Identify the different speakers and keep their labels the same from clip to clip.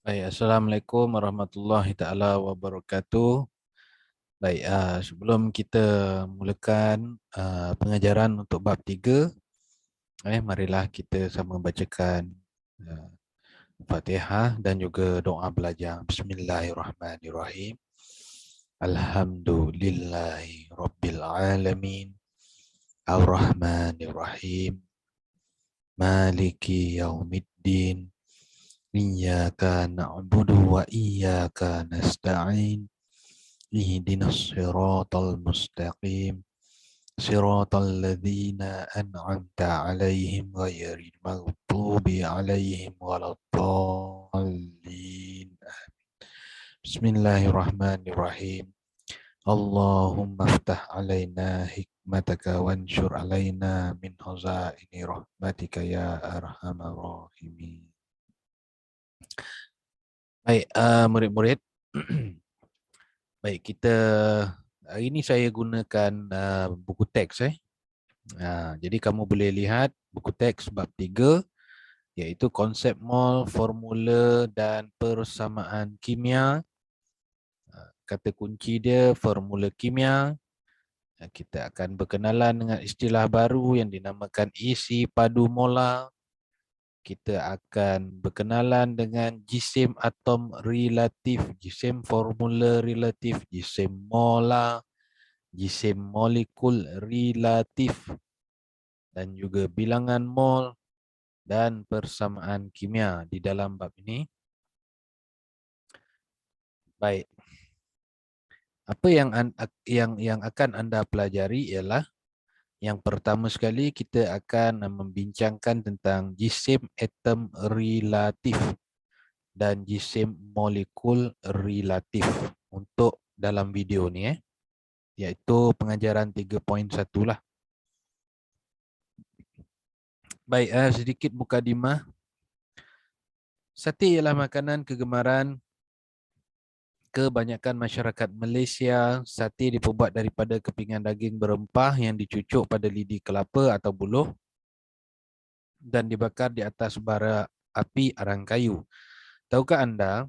Speaker 1: Baik, Assalamualaikum warahmatullahi taala wabarakatuh. Baik, sebelum kita mulakan pengajaran untuk bab 3, marilah kita sama bacakan uh, Fatihah dan juga doa belajar. Bismillahirrahmanirrahim. Alhamdulillahi rabbil alamin. Ar-Rahmanirrahim. Maliki yaumiddin. Iyyaka na'budu wa iyyaka nasta'in. اهدنا الصراط المستقيم صراط الذين أنعمت عليهم غير المغضوب عليهم ولا الضالين. بسم الله الرحمن الرحيم. اللهم افتح علينا حكمتك وانشر علينا من خزائن رحمتك يا أرحم الراحمين. Baik, murid-murid. Baik, kita hari ini saya gunakan buku teks. Jadi kamu boleh lihat buku teks bab 3, iaitu konsep mol, formula dan persamaan kimia. Kata kunci dia formula kimia. Kita akan berkenalan dengan istilah baru yang dinamakan isi padu molar. Kita akan berkenalan dengan jisim atom relatif, jisim formula relatif, jisim molar, jisim molekul relatif, dan juga bilangan mol dan persamaan kimia di dalam bab ini. Baik. Apa yang akan anda pelajari ialah yang pertama sekali kita akan membincangkan tentang jisim atom relatif dan jisim molekul relatif untuk dalam video ni iaitu pengajaran 3.1 lah. Baik, sedikit mukadimah. Sate ialah makanan kegemaran kebanyakan masyarakat Malaysia. Sate diperbuat daripada kepingan daging berempah yang dicucuk pada lidi kelapa atau buluh dan dibakar di atas bara api arang kayu. Tahukah anda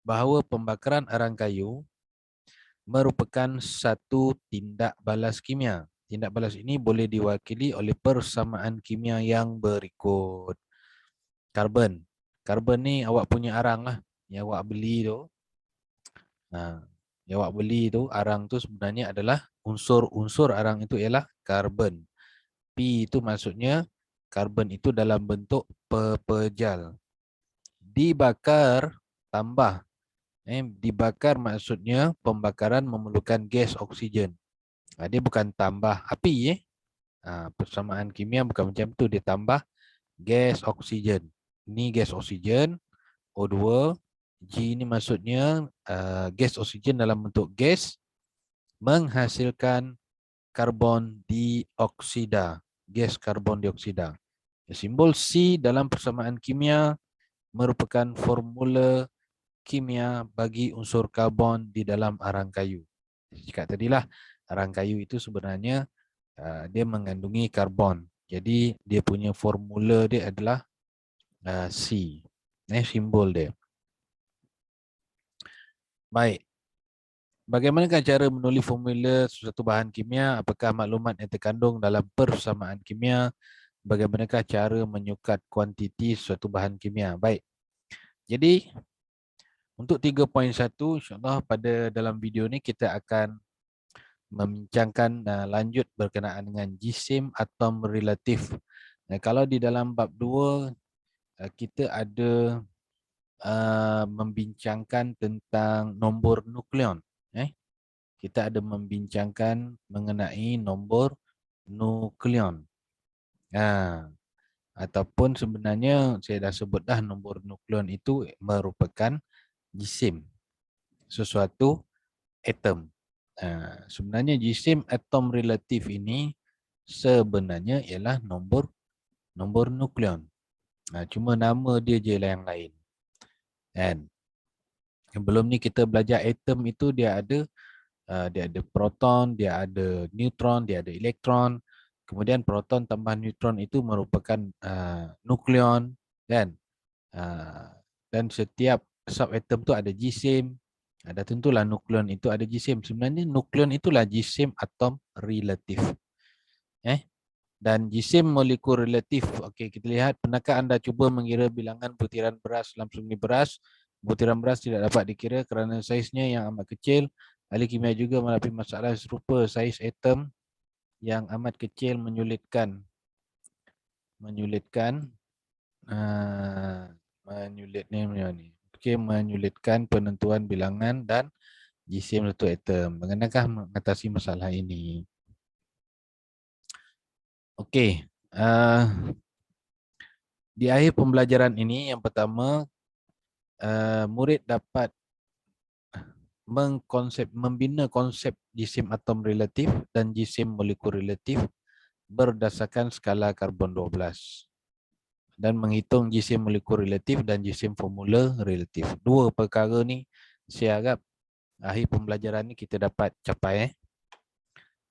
Speaker 1: bahawa pembakaran arang kayu merupakan satu tindak balas kimia? Tindak balas ini boleh diwakili oleh persamaan kimia yang berikut. Karbon. Karbon ni awak punya arang lah. Yang awak beli tu. Yang awak beli tu, arang tu sebenarnya adalah unsur arang itu ialah karbon. P itu maksudnya karbon itu dalam bentuk pepejal. Dibakar tambah. Dibakar maksudnya pembakaran memerlukan gas oksigen. Dia bukan tambah api. Persamaan kimia bukan macam tu. Dia tambah gas oksigen. Ini gas oksigen, O2. G ini maksudnya gas oksigen dalam bentuk gas menghasilkan karbon dioksida. Gas karbon dioksida. Simbol C dalam persamaan kimia merupakan formula kimia bagi unsur karbon di dalam arang kayu. Cakap tadilah, arang kayu itu sebenarnya dia mengandungi karbon. Jadi dia punya formula dia adalah C. Simbol dia. Baik. Bagaimanakah cara menulis formula suatu bahan kimia? Apakah maklumat yang terkandung dalam persamaan kimia? Bagaimanakah cara menyukat kuantiti suatu bahan kimia? Baik. Jadi untuk 3.1, insyaAllah pada dalam video ni kita akan membincangkan lanjut berkenaan dengan jisim atom relatif. Kalau di dalam bab 2 kita ada membincangkan tentang nombor nukleon. Kita ada membincangkan mengenai nombor nukleon. Ataupun sebenarnya saya dah sebut dah, nombor nukleon itu merupakan jisim sesuatu atom. Sebenarnya jisim atom relatif ini sebenarnya ialah nombor nukleon. Cuma nama dia je lah yang lain. Kan? Sebelum ni kita belajar atom itu dia ada proton, dia ada neutron, dia ada elektron. Kemudian proton tambah neutron itu merupakan nukleon, kan? Dan setiap subatom tu ada GSIM. Ada tentulah nukleon itu ada GSIM. Sebenarnya nukleon itulah GSIM atom relatif. Dan GSIM molekul relatif. Okey, kita lihat pernahkah anda cuba mengira bilangan butiran beras dalam sungai beras? Butiran beras tidak dapat dikira kerana saiznya yang amat kecil. Ahli kimia juga menghadapi masalah serupa, saiz atom yang amat kecil menyulitkan menyulitkan penentuan bilangan dan GSIM satu atom. Bagaimanakah mengatasi masalah ini? Okey, di akhir pembelajaran ini yang pertama, murid dapat membina konsep GSIM atom relatif dan GSIM molekul relatif berdasarkan skala karbon 12 dan menghitung GSIM molekul relatif dan GSIM formula relatif. Dua perkara ni saya harap akhir pembelajaran ni kita dapat capai.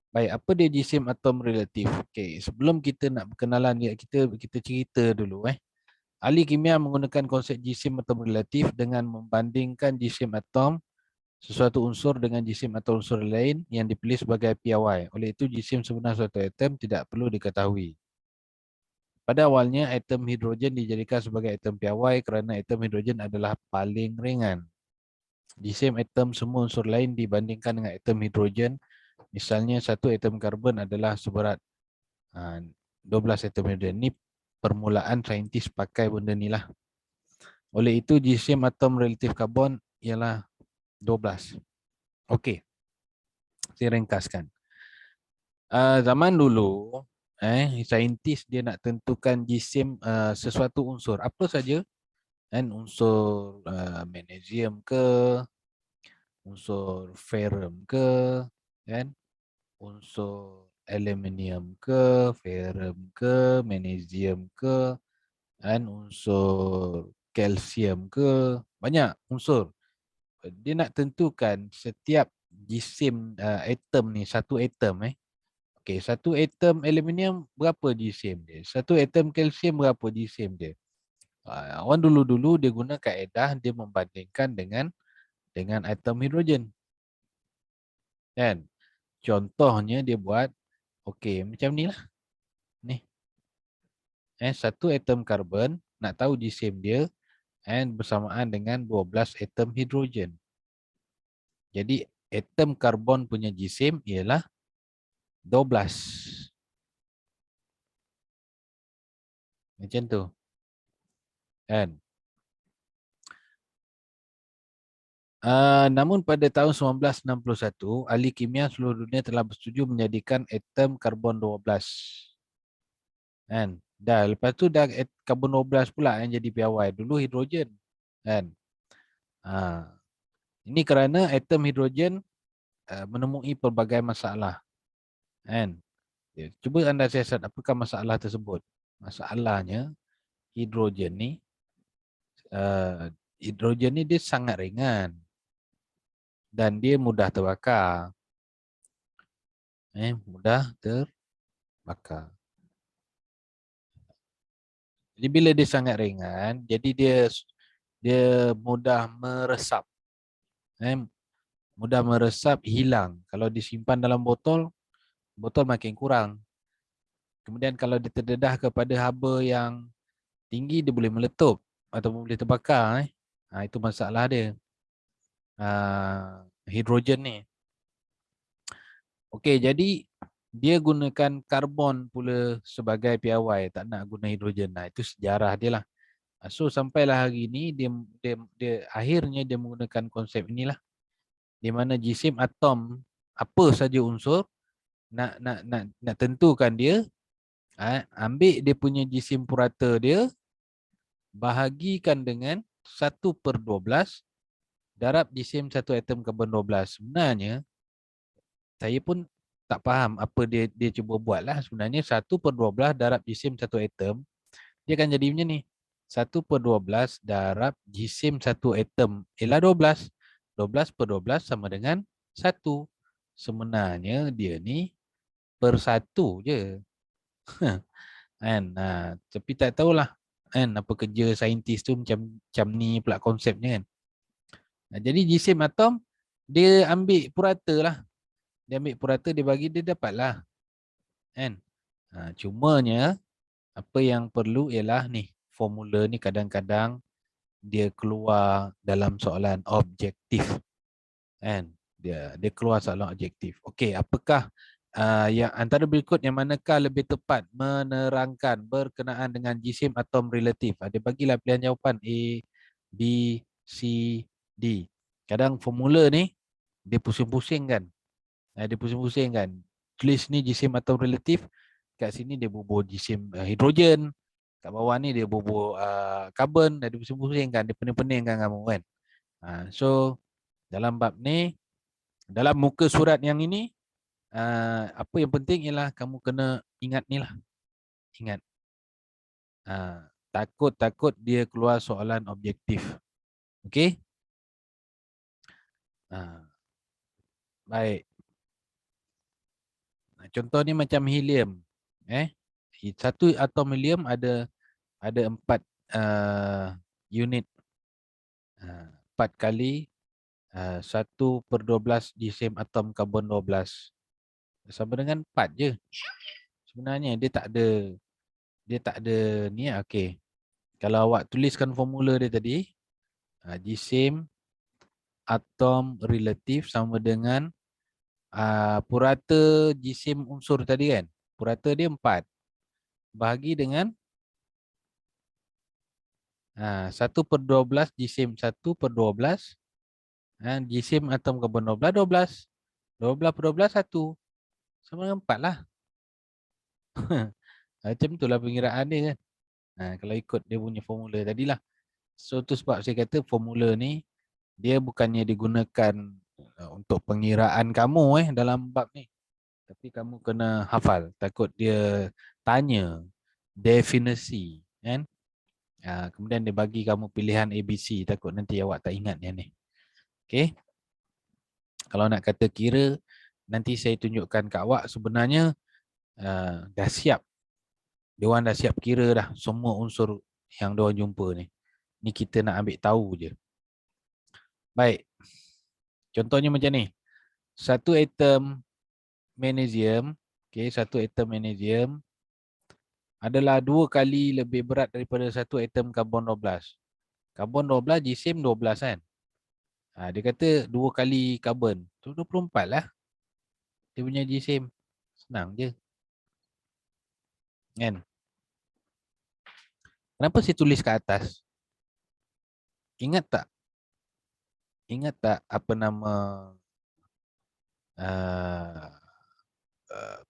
Speaker 1: Baik, apa dia GSIM atom relatif? Okey, sebelum kita nak berkenalan dia, kita cerita dulu. Ahli kimia menggunakan konsep GSIM atom relatif dengan membandingkan GSIM atom sesuatu unsur dengan GSIM atau unsur lain yang dipilih sebagai PAY. Oleh itu, GSIM sebenar suatu atom tidak perlu diketahui. Pada awalnya, atom hidrogen dijadikan sebagai atom PAY kerana atom hidrogen adalah paling ringan. GSIM atom semua unsur lain dibandingkan dengan atom hidrogen. Misalnya, satu atom karbon adalah seberat 12 atom hidrogen. Ini permulaan saintis pakai benda ni lah. Oleh itu, GSIM atom relatif karbon ialah 12. Okey, saya ringkaskan. Zaman dulu, saintis dia nak tentukan GSIM sesuatu unsur apa saja, unsur magnesium ke, unsur ferrum ke, unsur aluminium ke, ferrum ke, magnesium ke, unsur kalsium ke, banyak unsur. Dia nak tentukan setiap GSIM atom ni, satu atom okey, satu atom aluminium berapa GSIM dia? Satu atom kalsium berapa GSIM dia? Orang dulu-dulu dia guna kaedah dia membandingkan dengan atom hidrogen. Kan? Contohnya dia buat okey, macam ni lah. Ni. Satu atom karbon nak tahu GSIM dia bersamaan dengan 12 atom hidrogen. Jadi atom karbon punya GSIM ialah 12. Macam tu. Kan? Namun pada tahun 1961, ahli kimia seluruh dunia telah bersetuju menjadikan atom karbon 12. Kan? Dah lepas tu dah karbon 12 pula yang jadi PAY. Dulu hidrogen. Kan? Ini kerana atom hidrogen menemui pelbagai masalah. Kan? Cuba anda siasat apakah masalah tersebut. Masalahnya hidrogen ni dia sangat ringan dan dia mudah terbakar. Mudah terbakar. Jadi bila dia sangat ringan, jadi dia mudah meresap. Mudah meresap, hilang. Kalau disimpan dalam botol makin kurang. Kemudian kalau diterdedah kepada haba yang tinggi, dia boleh meletup ataupun boleh terbakar. Itu masalah dia. Hidrogen ni. Okey, jadi dia gunakan karbon pula sebagai PAY, tak nak guna hidrogen. Itu sejarah dia lah. So sampailah hari ini dia akhirnya dia menggunakan konsep inilah, di mana GSIM atom apa saja unsur nak tentukan dia, ambil dia punya GSIM purata dia, bahagikan dengan 1/12 darab GSIM satu atom karbon 12. Sebenarnya saya pun tak faham apa dia cuba buat lah. Sebenarnya 1/12 darab GSIM satu atom, dia akan jadi macam ni. 1/12 darab GSIM satu atom ialah 12. 12/12 sama dengan 1. Sebenarnya dia ni per 1 je. Kan? Tapi tak tahulah. kan, apa kerja saintis tu macam ni pula konsepnya kan. Jadi jisim atom dia ambil purata lah. Dia ambil purata, dia bagi, dia dapatlah kan. Cumanya apa yang perlu ialah ni, formula ni kadang-kadang dia keluar dalam soalan objektif kan. Dia keluar soalan objektif. Okey, apakah yang antara berikut yang manakah lebih tepat menerangkan berkenaan dengan jisim atom relatif? Dia bagilah pilihan jawapan A, B, C, D. Kadang formula ni dia pusing-pusing kan. Dia pusing-pusing kan. Tulis ni jisim atom relatif, kat sini dia bubur jisim hidrogen, kat bawah ni dia bubur karbon, dia pusing-pusing kan, dia pening-pening kan kamu kan. So dalam bab ni, dalam muka surat yang ini, apa yang penting ialah kamu kena ingat ni lah. Ingat. Takut-takut dia keluar soalan objektif. Okey? Baik. Contoh ni macam helium. Satu atom helium ada 4 unit. 4 kali 1/12 jisim atom karbon 12. Sama dengan 4 je. Sebenarnya dia tak ada ni. Okey. Kalau awak tuliskan formula dia tadi, jisim atom relatif sama dengan purata jisim unsur tadi kan. Purata dia 4. Bahagi dengan 1/12 jisim 1/12 jisim atom karbon 12. 12/12 1. Sama dengan 4 lah. Macam itulah pengiraan dia kan. Kalau ikut dia punya formula tadilah. So tu sebab saya kata formula ni dia bukannya digunakan untuk pengiraan kamu dalam bab ni. Tapi kamu kena hafal. Takut dia tanya definisi kan. Kemudian dia bagi kamu pilihan ABC. Takut nanti awak tak ingat yang ni. Okay. Kalau nak kata kira, nanti saya tunjukkan kat awak sebenarnya dah siap. Diorang dah siap kira dah semua unsur yang diorang jumpa ni. Ni kita nak ambil tahu je. Baik. Contohnya macam ni. Satu atom magnesium, satu atom magnesium adalah 2 kali lebih berat daripada satu atom karbon 12. Karbon 12 jisim 12 kan. Dia kata 2 kali karbon. So 24 lah. Dia punya jisim. Senang je. Kan? Kenapa saya tulis kat atas? Ingat tak? Ingat tak apa nama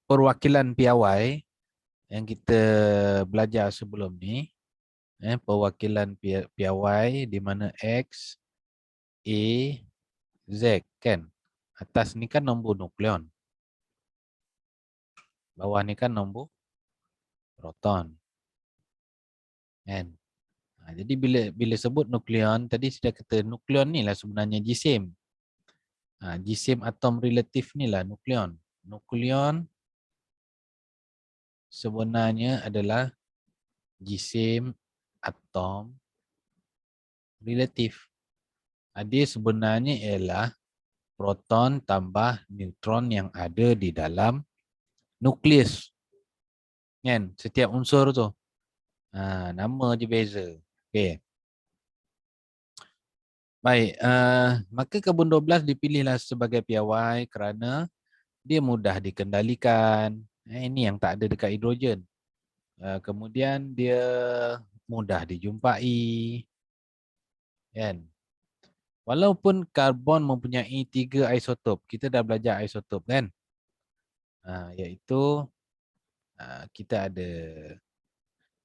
Speaker 1: perwakilan piawai yang kita belajar sebelum ni? Perwakilan piawai di mana X, A, Z kan? Atas ni kan nombor nukleon. Bawah ni kan nombor proton. Kan? Jadi bila sebut nukleon, tadi sudah kata nukleon ni lah sebenarnya jisim. Jisim atom relatif ni lah nukleon. Nukleon sebenarnya adalah jisim atom relatif. Dia sebenarnya ialah proton tambah neutron yang ada di dalam nukleus. Kan? Setiap unsur tu. Nama je beza. Okey. Baik, maka karbon 12 dipilihlah sebagai piawai kerana dia mudah dikendalikan. Ini yang tak ada dekat hidrogen. Kemudian dia mudah dijumpai. Kan? Walaupun karbon mempunyai 3 isotop. Kita dah belajar isotop kan? Iaitu kita ada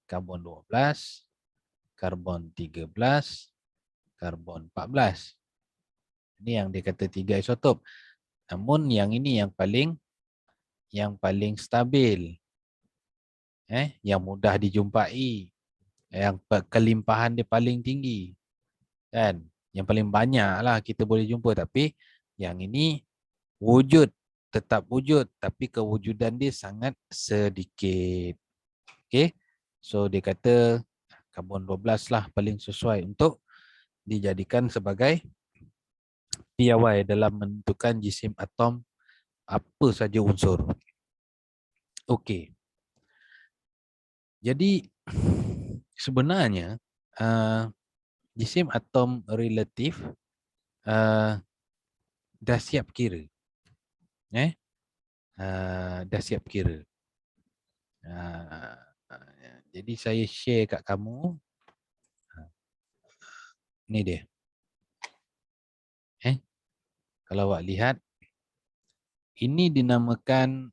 Speaker 1: karbon 12, karbon 13, karbon 14. Ini yang dia kata 3 isotop. Namun yang ini yang paling stabil. Yang mudah dijumpai. Yang kelimpahan dia paling tinggi. Kan? Yang paling banyak lah kita boleh jumpa. Tapi yang ini tetap wujud. Tapi kewujudan dia sangat sedikit. Okay? So dia kata Karbon 12 lah paling sesuai untuk dijadikan sebagai piawai dalam menentukan jisim atom apa saja unsur. Okey. Jadi sebenarnya jisim atom relatif dah siap kira. Dah siap kira. Jadi saya share kat kamu. Ni dia. Kalau awak lihat, ini dinamakan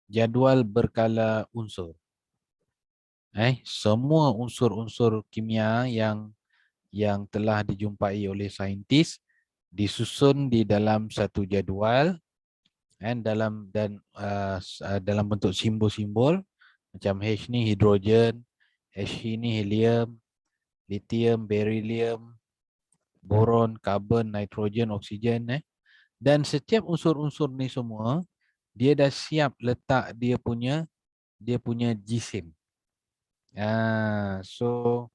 Speaker 1: jadual berkala unsur. Semua unsur-unsur kimia yang telah dijumpai oleh saintis disusun di dalam satu jadual dalam bentuk simbol-simbol macam H ni hidrogen, He ni helium, lithium, beryllium, boron, karbon, nitrogen, oksigen. Dan setiap unsur-unsur ni semua dia dah siap letak dia punya jisim. So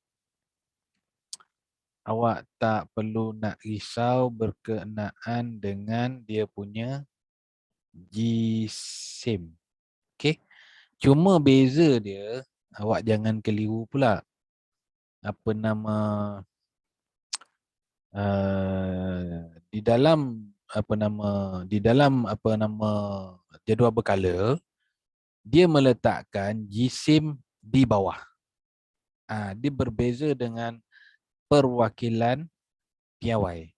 Speaker 1: awak tak perlu nak risau berkenaan dengan dia punya jisim. Okey. Cuma beza dia, awak jangan keliru pula. Apa nama di dalam jadual berkala, dia meletakkan jisim di bawah. Dia berbeza dengan perwakilan piawai.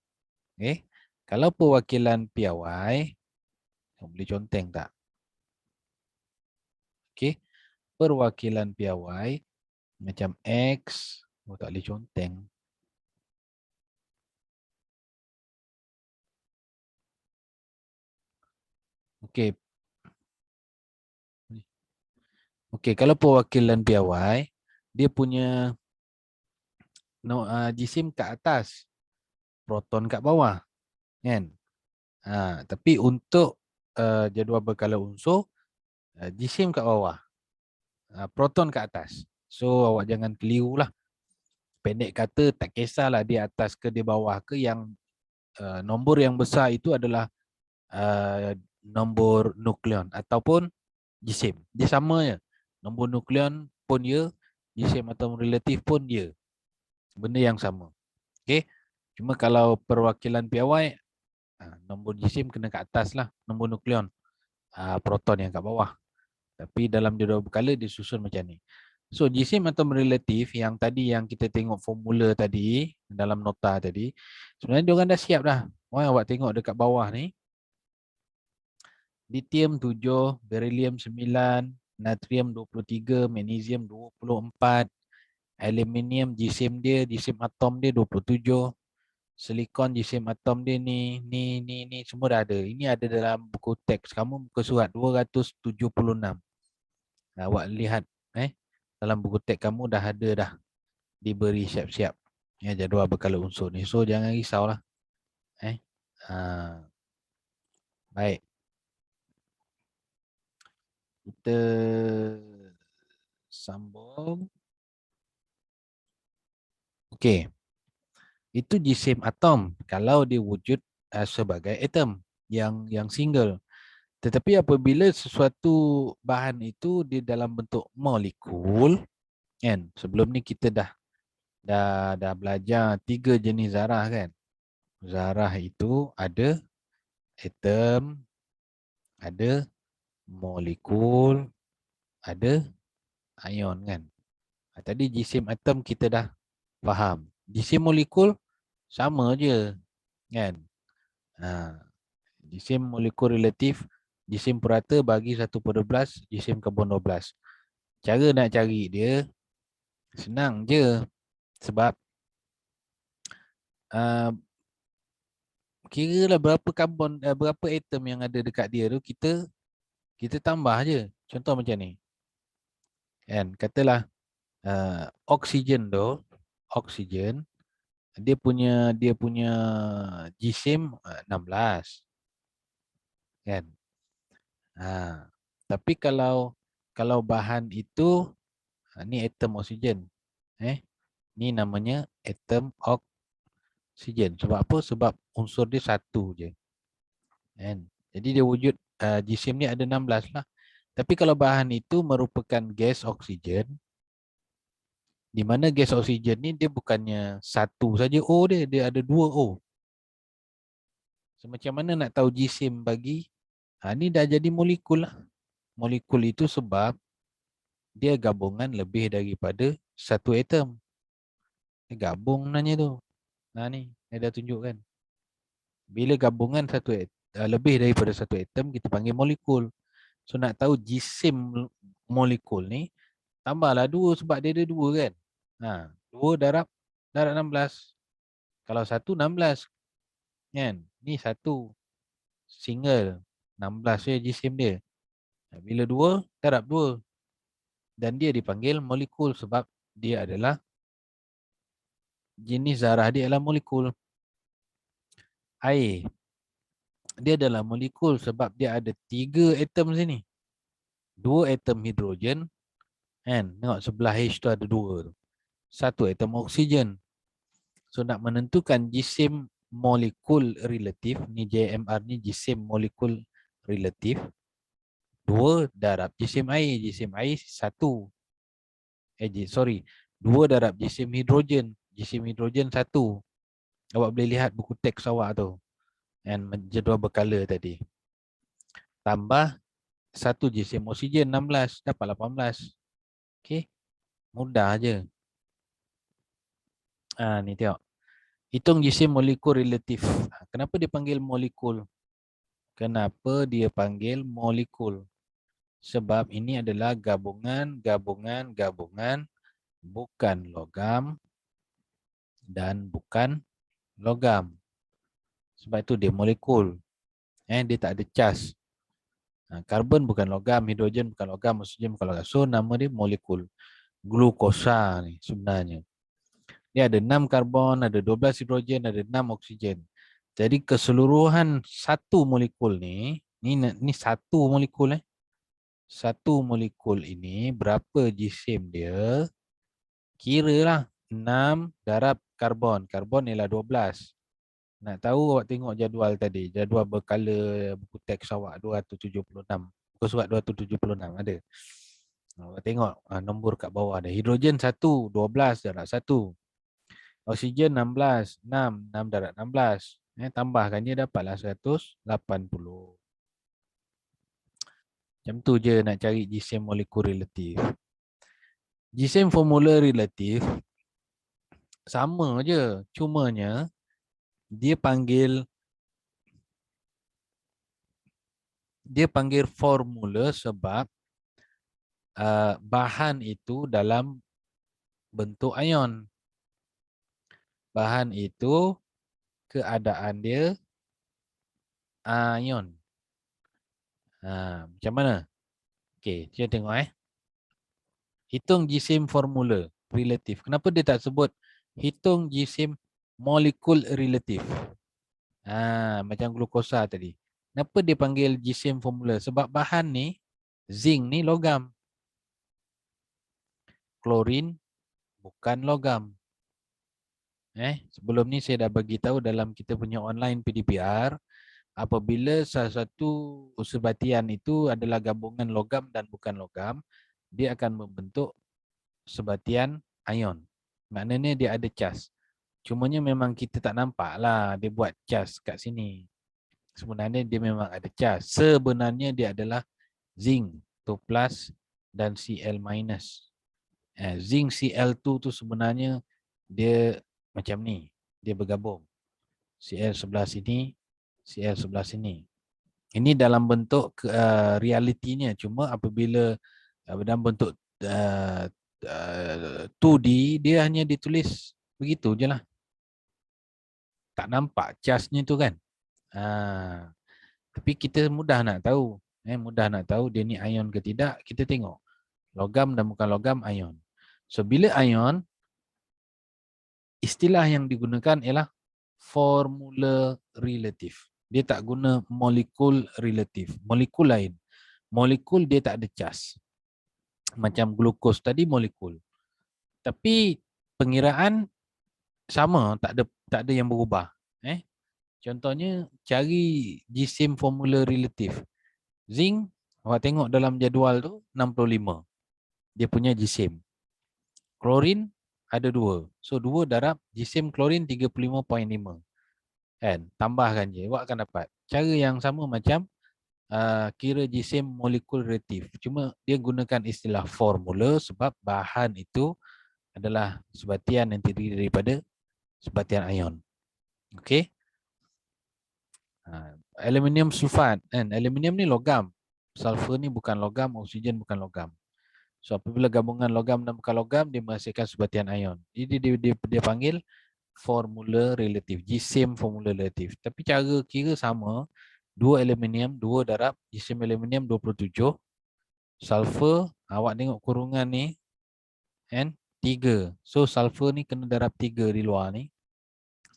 Speaker 1: Kalau perwakilan piawai, boleh conteng tak? Perwakilan piawai macam X, tak boleh conteng. Okey, kalau perwakilan piawai, dia punya jisim kat atas, proton kat bawah, kan? Tapi untuk jadual berkala unsur, jisim kat bawah, proton kat atas. So awak jangan keliru lah. Pendek kata, tak kisahlah dia atas ke dia bawah ke, yang nombor yang besar itu adalah nombor nukleon ataupun jisim. Dia sama je. Nombor nukleon pun dia, jisim atom relatif pun dia. Benda yang sama. Okey. Cuma kalau perwakilan piawai, nombor jisim kena kat atas lah. Nombor nukleon, proton yang kat bawah. Tapi dalam jadual berkala disusun macam ni. So jisim atom relatif yang tadi yang kita tengok formula tadi dalam nota tadi, sebenarnya diorang dah siap dah. Awak tengok dekat bawah ni, lithium 7, beryllium 9, natrium 23, magnesium 24, aluminium jisim atom dia 27, silikon jisim atom dia ni semua dah ada. Ini ada dalam buku teks kamu, muka surat 276. Awak lihat dalam buku teks kamu dah ada dah diberi siap-siap jadual berkala unsur ni. So jangan risaulah. Baik. Kita sambung. Okey. Itu jisim atom kalau dia wujud sebagai atom yang single. Tetapi apabila sesuatu bahan itu di dalam bentuk molekul, kan? Sebelum ni kita dah belajar 3 jenis zarah, kan? Zarah itu ada atom, ada molekul, ada ion, kan? Tadi jisim atom kita dah faham. Jisim molekul sama je, kan? Jisim molekul relatif, jisim purata bagi 1/12 jisim karbon 12. Cara nak cari dia senang je. Sebab kira lah berapa karbon, berapa atom yang ada dekat dia tu, kita tambah je. Contoh macam ni. Kan, katalah oksigen tu, oksigen dia punya jisim 16. Kan? Tapi kalau Kalau bahan itu, ni atom oksigen. Ni namanya atom oksigen. Sebab apa? Sebab unsur dia satu je. Kan? Jadi dia wujud jisim ni ada 16 lah. Tapi kalau bahan itu merupakan gas oksigen, di mana gas oksigen ni dia bukannya satu saja O dia, dia ada dua O. So, macam mana nak tahu jisim bagi? Ni dah jadi molekul lah. Molekul itu sebab dia gabungan lebih daripada satu atom. Dia gabung nanya tu. Ni, saya dah tunjukkan. Bila gabungan lebih daripada satu atom, kita panggil molekul. So nak tahu jisim molekul ni, tambahlah 2 sebab dia ada 2 kan. 2 darab 16. Kalau 1, 16. Kan? Ni 1 single. 16 je jisim dia. Bila 2, darab 2. Dan dia dipanggil molekul sebab dia adalah jenis zarah dia adalah molekul. Air. Dia adalah molekul sebab dia ada 3 atom sini. 2 atom hidrogen. Kan? Tengok sebelah H tu ada 2 tu. 1 atom oksigen. So nak menentukan jisim molekul relatif, ni JMR ni jisim molekul relatif, 2 darab jisim air. Jisim air 1. 2 darab jisim hidrogen. Jisim hidrogen 1. Awak boleh lihat buku teks awak tu. Dan jadual berkala tadi. Tambah 1 jisim oksigen 16. Dapat 18. Okey. Mudah je. Ni tengok. Hitung jisim molekul relatif. Kenapa dia panggil molekul? Kenapa dia panggil molekul? Sebab ini adalah gabungan, bukan logam dan bukan logam. Sebab itu dia molekul. Dia tak ada cas. Karbon bukan logam, hidrogen bukan logam, oksigen bukan logam. So nama dia molekul. Glukosa ni sebenarnya. Dia ada 6 karbon, ada 12 hidrogen, ada 6 oksigen. Jadi keseluruhan satu molekul ni satu molekul Satu molekul ini berapa jisim dia? Kiralah 6 darab karbon. Karbon ialah 12. Nak tahu awak tengok jadual tadi. Jadual berkala buku teks awak 276. Buku surat 276 ada. Awak tengok nombor kat bawah ada. Hidrogen 1, 12 darab 1. Oksigen 16, 6 darab 16. Tambahkannya dapatlah 180. Macam tu je nak cari jisim molekul relatif. Jisim formula relatif sama je. Cumanya dia panggil formula sebab bahan itu dalam bentuk ion. Bahan itu keadaan dia ion. Macam mana? Okey, kita tengok Hitung jisim formula relatif. Kenapa dia tak sebut hitung jisim molekul relatif? Macam glukosa tadi. Kenapa dia panggil jisim formula? Sebab bahan ni, zinc ni logam. Klorin bukan logam. Sebelum ni saya dah bagi tahu dalam kita punya online PDPR, apabila salah satu sebatian itu adalah gabungan logam dan bukan logam, dia akan membentuk sebatian ion. Maknanya dia ada cas. Cumanya memang kita tak nampak lah dia buat cas kat sini. Sebenarnya dia memang ada cas. Sebenarnya dia adalah zinc 2+ dan Cl-. Zinc Cl2 tu sebenarnya dia macam ni. Dia bergabung. Cl sebelah sini, Cl sebelah sini. Ini dalam bentuk realitinya. Cuma apabila dalam bentuk 2D, dia hanya ditulis begitu je lah. Tak nampak casnya tu kan. Tapi kita mudah nak tahu. Mudah nak tahu dia ni ion ke tidak. Kita tengok. Logam dan bukan logam ion. So bila ion, istilah yang digunakan ialah formula relatif. Dia tak guna molekul relatif. Molekul lain. Molekul dia tak ada cas. Macam glukos tadi molekul. Tapi pengiraan sama, tak ada yang berubah. Contohnya cari jisim formula relatif. Zinc, awak tengok dalam jadual tu 65. Dia punya jisim. Klorin ada 2. So 2 darab jisim klorin 35.5. Kan? Tambahkan je, awak akan dapat. Cara yang sama macam kira jisim molekul relatif. Cuma dia gunakan istilah formula sebab bahan itu adalah sebatian yang terdiri daripada sebatian ion. Okey. Aluminium sulfat kan. Aluminium ni logam. Sulfur ni bukan logam, oksigen bukan logam. So apabila gabungan logam dan bukan logam dia menghasilkan sebatian ion. Jadi dia panggil formula relatif, jisim formula relatif. Tapi cara kira sama, 2 aluminium, 2 darab jisim aluminium 27. Sulfur, awak tengok kurungan ni kan 3. So sulfur ni kena darab 3 di luar ni.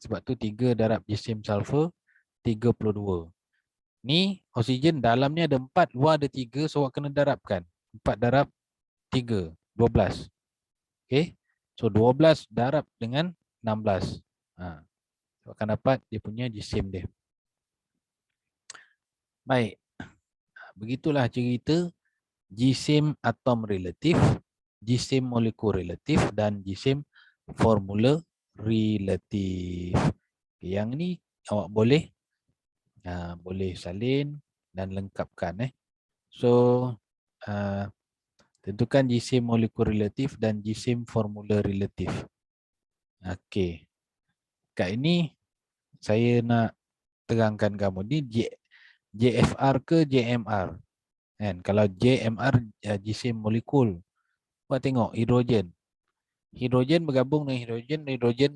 Speaker 1: Sebab tu 3 darab jisim sulfur 32. Ni oksigen dalam ni ada 4, luar ada 3, so awak kena darabkan. 4 darab 3, 12. Okey. So 12 darab dengan 16. So akan dapat dia punya jisim dia. Baik. Begitulah cerita jisim atom relatif, jisim molekul relatif dan jisim formula relatif. Yang ni awak boleh salin dan lengkapkan. So tentukan jisim molekul relatif dan jisim formula relatif. Okey. Kat ini saya nak terangkan kamu ni JFR ke JMR. Kan? Kalau JMR jisim molekul. Buat tengok hidrogen. Hidrogen bergabung dengan hidrogen, hidrogen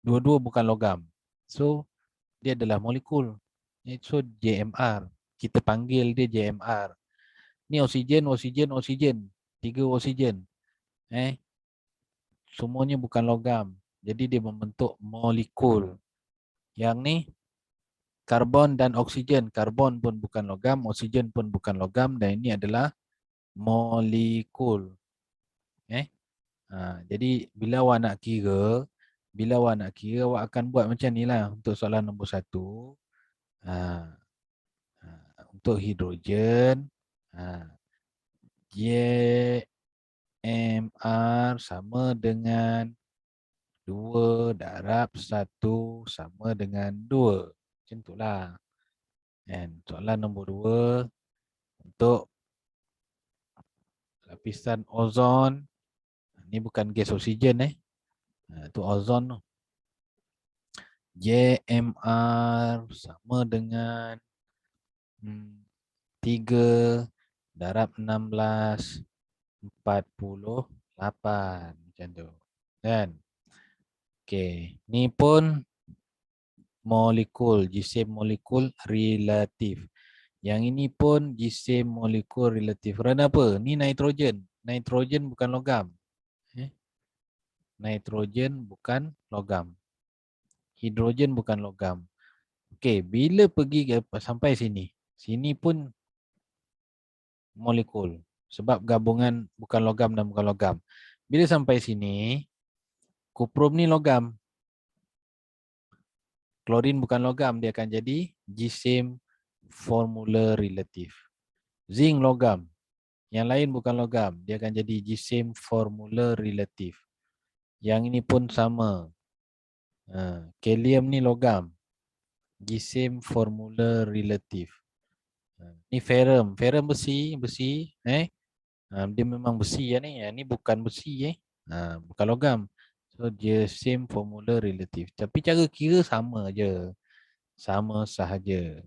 Speaker 1: dua-dua bukan logam. So dia adalah molekul. So JMR. Kita panggil dia JMR. Ni oksigen, oksigen, oksigen. 3 oksigen. Semuanya bukan logam. Jadi dia membentuk molekul. Yang ni karbon dan oksigen. Karbon pun bukan logam, oksigen pun bukan logam dan ini adalah molekul. Jadi bila awak nak kira, awak akan buat macam ni lah untuk soalan nombor 1. Untuk hidrogen, JMR sama dengan 2 darab 1 sama dengan 2. Macam itulah. Dan soalan nombor 2 untuk lapisan ozon. Ini bukan gas oksigen itu ozon tu. JMR sama dengan 3 darab 16 48 macam tu. Kan? Okey, ni pun molekul, jisim molekul relatif. Yang ini pun jisim molekul relatif. Kerana apa? Ni nitrogen. Nitrogen bukan logam. Nitrogen bukan logam. Hidrogen bukan logam. Okey, bila pergi sampai sini, sini pun molekul. Sebab gabungan bukan logam dan bukan logam. Bila sampai sini, kuprum ni logam. Klorin bukan logam, dia akan jadi jisim formula relatif. Zinc logam. Yang lain bukan logam, dia akan jadi jisim formula relatif. Yang ini pun sama. Kalium ni logam. Jisim formula relatif. Ni ferrum. Ferrum besi. Dia memang besi ya ni. Ini bukan besi bukan logam. So jisim formula relatif. Tapi cara kira sama je. Sama sahaja.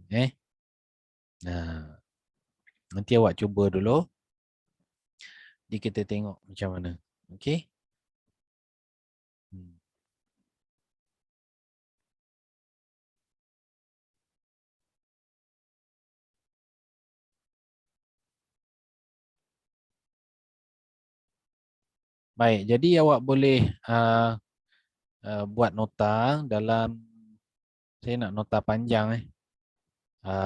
Speaker 1: Nanti awak cuba dulu. Jadi kita tengok macam mana. Okey. Baik, jadi awak boleh buat nota dalam, saya nak nota panjang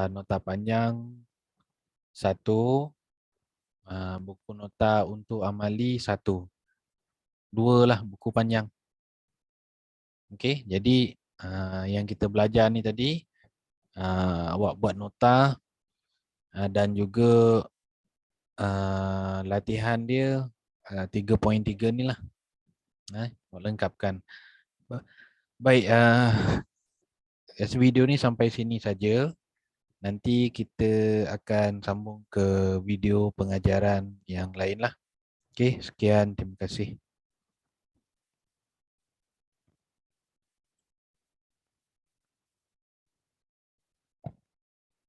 Speaker 1: nota panjang 1, Buku nota untuk amali 1. 2 lah buku panjang. Okey, jadi yang kita belajar ni tadi, awak buat nota dan juga latihan dia 3.3 ni lah. Awak lengkapkan. Baik, video ni sampai sini saja. Nanti kita akan sambung ke video pengajaran yang lain lah. Okey, sekian. Terima kasih.